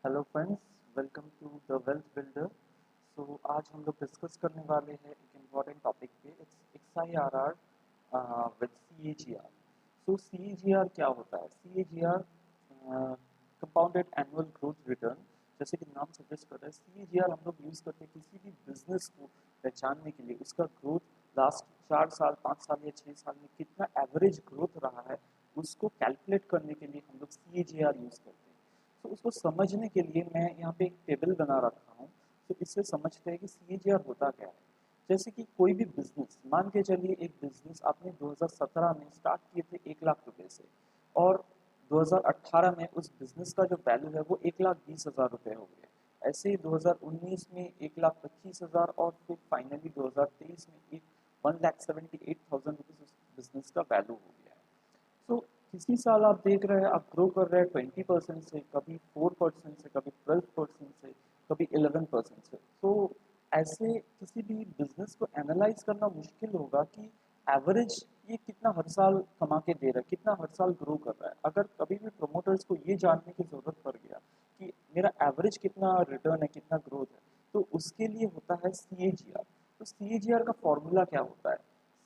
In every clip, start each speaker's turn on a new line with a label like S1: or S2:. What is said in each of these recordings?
S1: Hello friends, welcome to the Wealth Builder. आज हम लोग डिस्कस करने वाले हैं एक इम्पॉर्टेंट टॉपिक पे। It's XIRR with CAGR। CAGR क्या होता है? CAGR compounded annual growth return, जैसे कि नाम सजेस्ट कर रहा है। CAGR हम लोग यूज़ करते हैं किसी भी बिजनेस को पहचानने के लिए। उसका ग्रोथ लास्ट 4 साल, 5 साल या 6 साल में कितना एवरेज ग्रोथ रहा है, उसको कैलकुलेट करने के लिए हम लोग CAGR यूज़ करते हैं। तो उसको समझने के लिए मैं यहाँ पे एक टेबल बना रखा हूँ। तो इससे समझते हैं कि CAGR होता क्या है। जैसे कि कोई भी बिजनेस, मान के चलिए एक बिजनेस आपने 2017 में स्टार्ट किए थे 1 लाख रुपए से, और 2018 में उस बिजनेस का जो वैल्यू है वो 1,20,000 रुपये हो गया। ऐसे ही 2019 में 1,25,000, और फिर फाइनली 2023 में एक 1,78,000 रुपीज उस बिजनेस का वैल्यू हो गया है। तो किसी साल आप देख रहे हैं, आप ग्रो कर रहे हैं 20% से, कभी 4% से, कभी 12% से, कभी 11% से। तो ऐसे किसी भी बिजनेस को एनालाइज करना मुश्किल होगा कि एवरेज ये कितना हर साल कमा के दे रहा है, कितना हर साल ग्रो कर रहा है। अगर कभी भी प्रोमोटर्स को ये जानने की जरूरत पड़ गया कि मेरा एवरेज कितना रिटर्न है, कितना ग्रोथ है, तो उसके लिए होता है CAGR। तो CAGR का फॉर्मूला क्या होता है?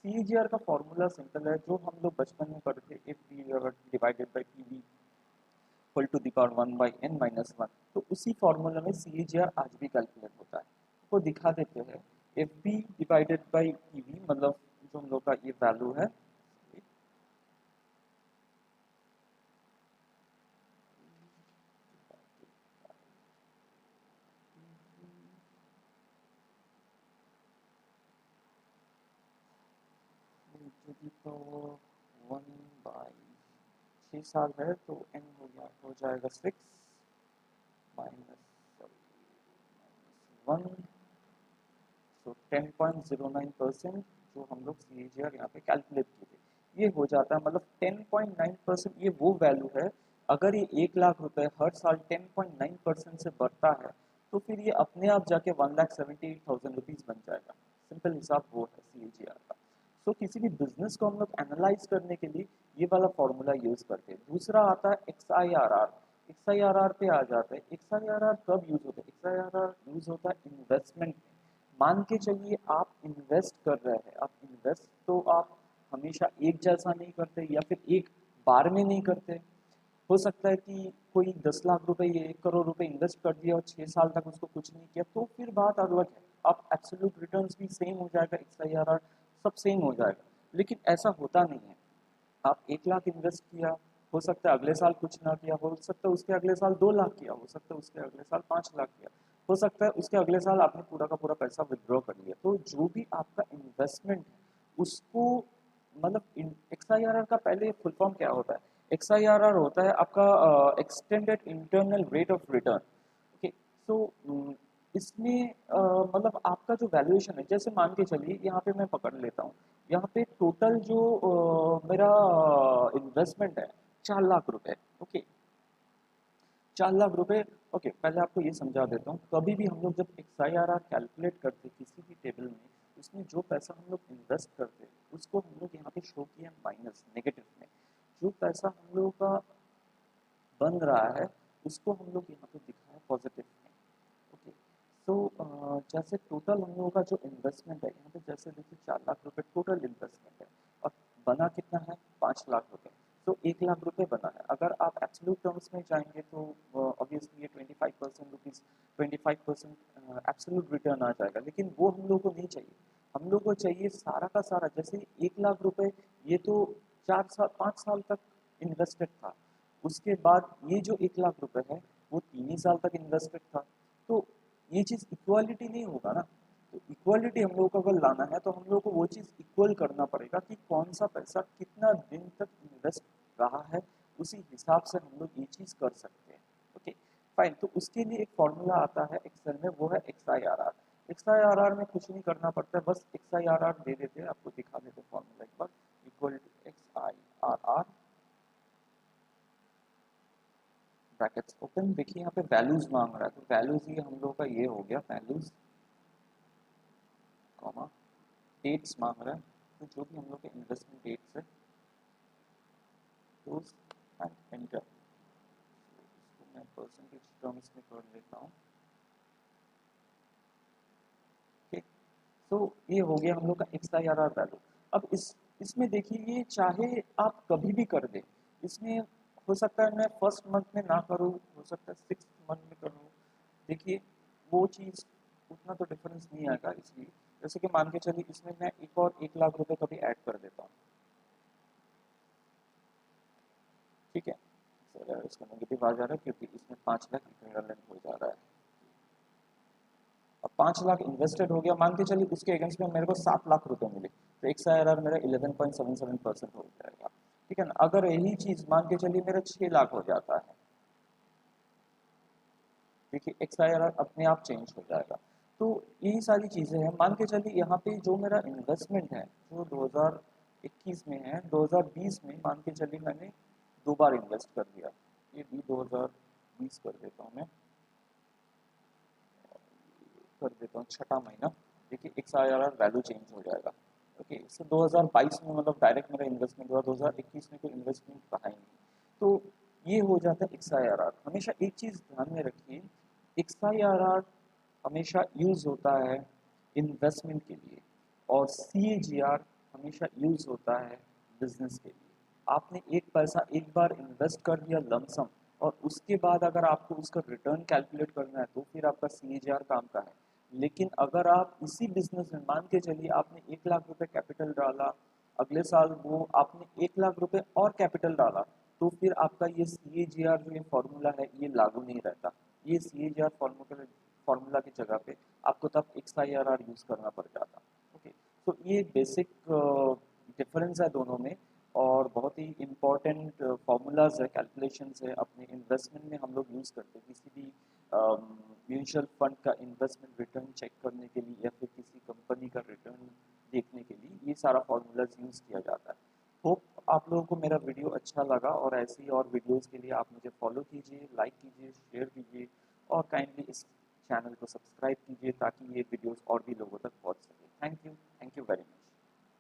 S1: CAGR का फॉर्मूला सिंपल है, जो हम लोग बचपन में पढ़ते, F B divided by P B equal to the power 1/n-1। तो उसी फॉर्मूला में CAGR आज भी कैलकुलेट होता है। वो दिखा देते हैं। F B divided by P V, मतलब जो हम लोग का ये वैल्यू है, तो 1/6 साल है, तो n हो गया, हो जाएगा 6 माइनस 1। सो 10.09% जो हम लोग CAGR यहाँ पे कैलकुलेट किए थे, ये हो जाता है। मतलब 10.9% ये वो वैल्यू है। अगर ये 1 लाख रुपए हर साल 10.9% से बढ़ता है, तो फिर ये अपने आप जाके 1,78,000 रुपीज बन जाएगा। सिंपल हिसाब वो है CAGR का। किसी भी बिजनेस को हम लोग एनालाइज करने के लिए ये वाला फॉर्मूला यूज करते हैं। दूसरा आता है XIRR। XIRR पे आ जाते हैं। XIRR कब यूज होता है? XIRR यूज होता है इन्वेस्टमेंट में। मान के चलिए आप इन्वेस्ट कर रहे हैं। आप इन्वेस्ट तो आप हमेशा एक जैसा नहीं करते, या फिर एक बार में नहीं करते। हो सकता है कि कोई 10 लाख रुपए या 1 करोड़ रुपए इन्वेस्ट कर दिया और 6 साल तक उसको कुछ नहीं किया, तो फिर बात अलग है। आप एब्सोल्यूट रिटर्न्स भी सेम हो जाएगा, XIRR सब सेम हो जाएगा। लेकिन ऐसा होता नहीं है। आप 1 लाख इन्वेस्ट किया, हो सकता है अगले साल कुछ ना किया, हो सकता है उसके अगले साल 2 लाख किया, हो सकता है उसके अगले साल 5 लाख किया, हो सकता है उसके अगले साल आपने पूरा का पूरा पैसा विड्रॉ कर लिया। तो जो भी आपका इन्वेस्टमेंट है उसको, मतलब XIRR का पहले फुल फॉर्म क्या होता है? XIRR होता है आपका extended internal rate of return. Okay. So इसमें मतलब आपका जो वैल्यूएशन है, जैसे मान के चलिए यहाँ पे मैं पकड़ लेता हूँ। यहाँ पे टोटल जो मेरा इन्वेस्टमेंट है 4 लाख रुपए। ओके, 4 लाख रुपए। ओके, पहले आपको ये समझा देता हूँ। कभी भी हम लोग जब XIRR कैलकुलेट करते किसी भी टेबल में, उसमें जो पैसा हम लोग इन्वेस्ट करते उसको हम लोग यहाँ पे शो किया माइनस, नेगेटिव में। जो पैसा हम लोगों का बन रहा है उसको हम लोग यहाँ पे दिखाया पॉजिटिव में। ओके। जैसे टोटल हम लोगों का जो इन्वेस्टमेंट है यहाँ पे, जैसे देखिए 4 लाख रुपए टोटल इन्वेस्टमेंट है, और बना कितना है? 5 लाख रुपए। 1 लाख रुपए बना है। अगर आप एब्सोल्यूट टर्म्स में जाएंगे तो ऑब्वियसली ये 25% एब्सोल्यूट रिटर्न आ जाएगा, लेकिन वो हम लोग को नहीं चाहिए। हम लोग को चाहिए सारा का सारा। जैसे 1 लाख रुपए, ये तो 4 साल 5 साल तक इन्वेस्टेड था। उसके बाद ये जो 1 लाख रुपए है वो 3 ही साल तक इन्वेस्टेड था। तो ये चीज़ इक्वालिटी नहीं होगा ना। तो इक्वालिटी हम लोगों को अगर लाना है तो हम लोग को वो चीज़ इक्वल करना पड़ेगा कि कौन सा पैसा कितना दिन तक इन्वेस्ट रहा है। उसी हिसाब से हम लोग ये चीज़ कर सकते हैं। Okay, fine. तो उसके लिए एक फॉर्मूला आता है एक्सेल में, वो है XIRR। XIRR में कुछ नहीं करना पड़ता है, बस XIRR दे देते हैं, आपको दिखा देते हैं फॉर्मूला एक बार। Equal to XIRR, brackets open. देखिए यहाँ पे वैल्यूज मांग रहा है, तो वैल्यूज ही हम लोग का ये हो गया, वैल्यूज कॉमा डेट्स मांग रहा है। तो जो भी हम लोग के इन्वेस्टमेंट डेट्स है, दोस एंड एंटर। मैं परसेंटेज टर्म्स में कर लेता हूँ। ठीक, तो ये हो गया हम लोग का XIRR वैल्यू। अब इसमें देखिए, ये चाहे आप कभी भी कर दें, इसमें हो सकता है मैं फर्स्ट मंथ में ना करूँ, हो सकता है 6th मंथ में करूँ। देखिए वो चीज़ उतना तो डिफरेंस नहीं आएगा, इसलिए जैसे कि मान के चलिए इसमें मैं एक और 1 लाख रुपए कभी ऐड कर देता हूँ। ठीक है, सर इसका नेगेटिव आ जा रहा है क्योंकि इसमें 5 लाख इक्विवेलेंट हो जा रहा है। अब 5 लाख इन्वेस्टेड हो गया, मान के चलिए उसके अगेंस्ट में मेरे को 7 लाख रुपए मिले, तो XIRR मेरा 11.77% हो जाएगा। ठीक है ना। अगर यही चीज मान के चलिए मेरा 6 लाख हो जाता है, देखिए XIRR अपने आप चेंज हो जाएगा। तो यही सारी चीजें हैं। मान के चलिए यहाँ पे जो मेरा इन्वेस्टमेंट है जो 2021 में है, 2020 में मान के चलिए मैंने 2 बार इन्वेस्ट कर दिया, ये भी 2020 कर देता हूँ मैं, कर देता हूँ 6ठा महीना। देखिए XIRR वैल्यू चेंज हो जाएगा। ओके, सो 2022 में मतलब डायरेक्ट मेरा इन्वेस्टमेंट हुआ, 2021 में कोई इन्वेस्टमेंट रहा ही नहीं। तो ये हो जाता है XIRR। हमेशा एक चीज़ ध्यान में रखिए, XIRR हमेशा यूज़ होता है इन्वेस्टमेंट के लिए, और CAGR हमेशा यूज़ होता है बिजनेस के लिए। आपने एक पैसा एक बार इन्वेस्ट कर दिया लमसम, और उसके बाद अगर आपको उसका रिटर्न कैलकुलेट करना है तो फिर आपका CAGR काम का है। लेकिन अगर आप इसी बिजनेस में मान के चलिए आपने 1 लाख रुपए कैपिटल डाला, अगले साल वो आपने 1 लाख रुपए और कैपिटल डाला, तो फिर आपका ये CAGR जो ये फॉर्मूला है ये लागू नहीं रहता। ये CAGR फॉर्मूला की जगह पे आपको तब XIRR यूज करना पड़ जाता। ओके, तो ये बेसिक डिफरेंस है दोनों में, और बहुत ही इम्पोर्टेंट फार्मूलाज है, कैलकुलेशंस है अपने इन्वेस्टमेंट में हम लोग यूज़ करते हैं। किसी भी म्यूचुअल फंड का इन्वेस्टमेंट रिटर्न चेक करने के लिए या फिर किसी कंपनी का रिटर्न देखने के लिए ये सारा फार्मूलाज यूज़ किया जाता है। होप आप लोगों को मेरा वीडियो अच्छा लगा, और ऐसी और वीडियोस के लिए आप मुझे फॉलो कीजिए, लाइक कीजिए, शेयर कीजिए, और काइंडली इस चैनल को सब्सक्राइब कीजिए ताकि ये वीडियोस और भी लोगों तक पहुंच सके। Thank you very much.